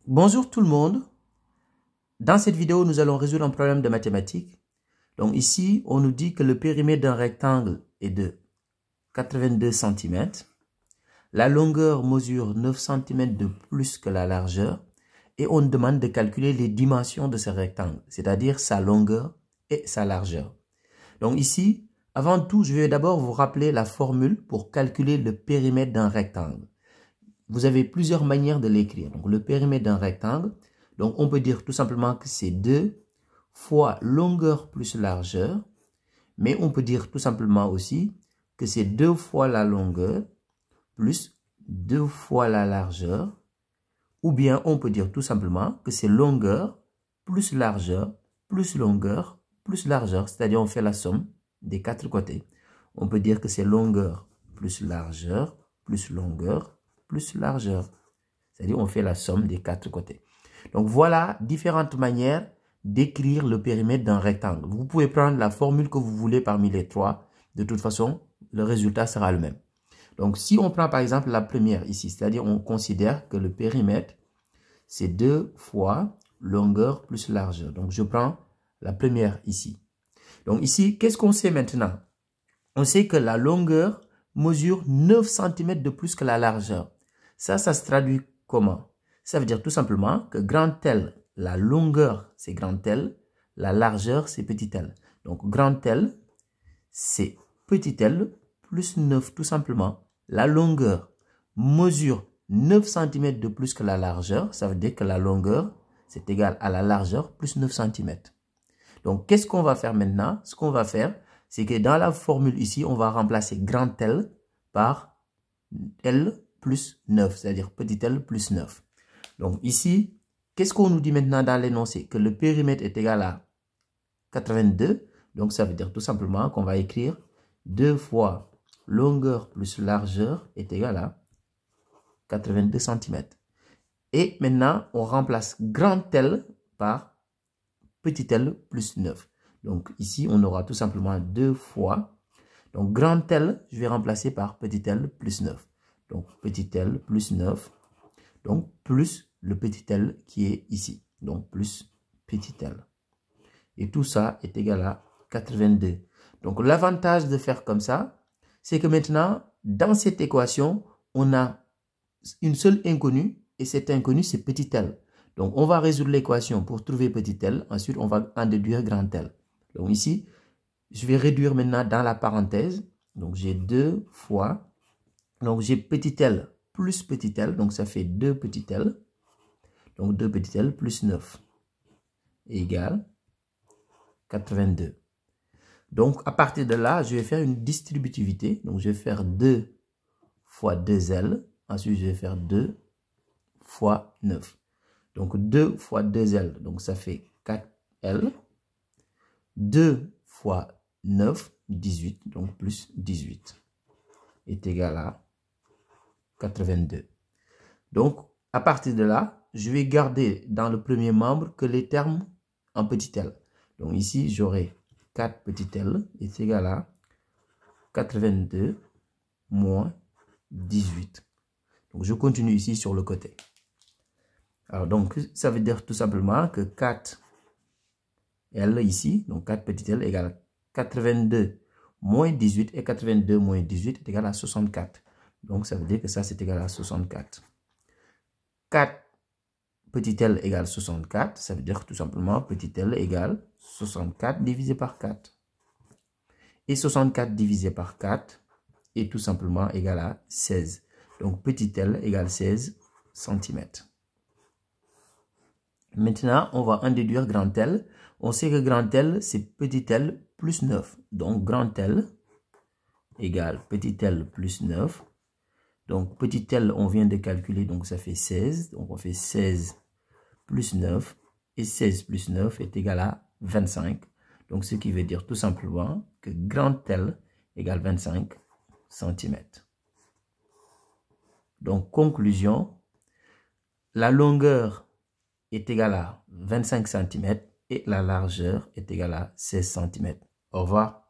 Bonjour tout le monde. Dans cette vidéo, nous allons résoudre un problème de mathématiques. Donc ici, on nous dit que le périmètre d'un rectangle est de 82 cm. La longueur mesure 9 cm de plus que la largeur. Et on nous demande de calculer les dimensions de ce rectangle, c'est-à-dire sa longueur et sa largeur. Donc ici, avant tout, je vais d'abord vous rappeler la formule pour calculer le périmètre d'un rectangle. Vous avez plusieurs manières de l'écrire. Donc, le périmètre d'un rectangle, donc on peut dire tout simplement que c'est 2 fois longueur plus largeur. Mais on peut dire tout simplement aussi que c'est 2 fois la longueur plus 2 fois la largeur. Ou bien on peut dire tout simplement que c'est longueur plus largeur plus longueur plus largeur. C'est-à-dire on fait la somme des quatre côtés. On peut dire que c'est longueur plus largeur plus longueur plus largeur. C'est-à-dire on fait la somme des quatre côtés. Donc voilà différentes manières d'écrire le périmètre d'un rectangle. Vous pouvez prendre la formule que vous voulez parmi les trois. De toute façon, le résultat sera le même. Donc si on prend par exemple la première ici, c'est-à-dire on considère que le périmètre, c'est 2 fois longueur plus largeur. Donc je prends la première ici. Donc ici, qu'est-ce qu'on sait maintenant? On sait que la longueur mesure 9 cm de plus que la largeur. Ça se traduit comment? Ça veut dire tout simplement que grand L, la longueur, c'est grand L, la largeur, c'est petit l. Donc, grand L, c'est petit l plus 9, tout simplement. La longueur mesure 9 cm de plus que la largeur. Ça veut dire que la longueur, c'est égal à la largeur plus 9 cm. Donc, qu'est-ce qu'on va faire maintenant? Ce qu'on va faire, c'est que dans la formule ici, on va remplacer grand L par L plus 9, c'est-à-dire petit l plus 9. Donc ici, qu'est-ce qu'on nous dit maintenant dans l'énoncé? Que le périmètre est égal à 82. Donc ça veut dire tout simplement qu'on va écrire 2 fois longueur plus largeur est égal à 82 cm. Et maintenant, on remplace grand L par petit l plus 9. Donc ici, on aura tout simplement 2 fois. Donc grand L, je vais remplacer par petit l plus 9. Donc petit l plus 9. Donc plus le petit l qui est ici. Donc plus petit l. Et tout ça est égal à 82. Donc l'avantage de faire comme ça, c'est que maintenant, dans cette équation, on a une seule inconnue. Et cette inconnue, c'est petit l. Donc on va résoudre l'équation pour trouver petit l. Ensuite, on va en déduire grand L. Donc ici, je vais réduire maintenant dans la parenthèse. Donc j'ai 2 fois. Donc j'ai petit l plus petit l. Donc ça fait 2 petit l. Donc 2 petit l plus 9 égale 82. Donc à partir de là, je vais faire une distributivité. Donc je vais faire 2 fois 2l. Ensuite, je vais faire 2 fois 9. Donc 2 fois 2l. Donc ça fait 4l. 2 fois 9, 18. Donc plus 18 est égal à 82. Donc à partir de là, je vais garder dans le premier membre que les termes en petit l. Donc ici, j'aurai 4 petit l est égal à 82 moins 18. Donc je continue ici sur le côté. Alors donc, ça veut dire tout simplement que 4 L ici, donc 4 petit l égale 82 moins 18 et 82 moins 18 est égal à 64. Donc ça veut dire que ça c'est égal à 64. 4 petit l égale 64, ça veut dire tout simplement petit l égale 64 divisé par 4. Et 64 divisé par 4 est tout simplement égal à 16. Donc petit l égale 16 cm. Maintenant, on va en déduire grand L. On sait que grand L, c'est petit l plus 9. Donc grand L égale petit l plus 9. Donc petit l, on vient de calculer, donc ça fait 16. Donc on fait 16 plus 9. Et 16 plus 9 est égal à 25. Donc ce qui veut dire tout simplement que grand L égale 25 cm. Donc conclusion, la longueur est égale à 25 cm et la largeur est égale à 16 cm. Au revoir.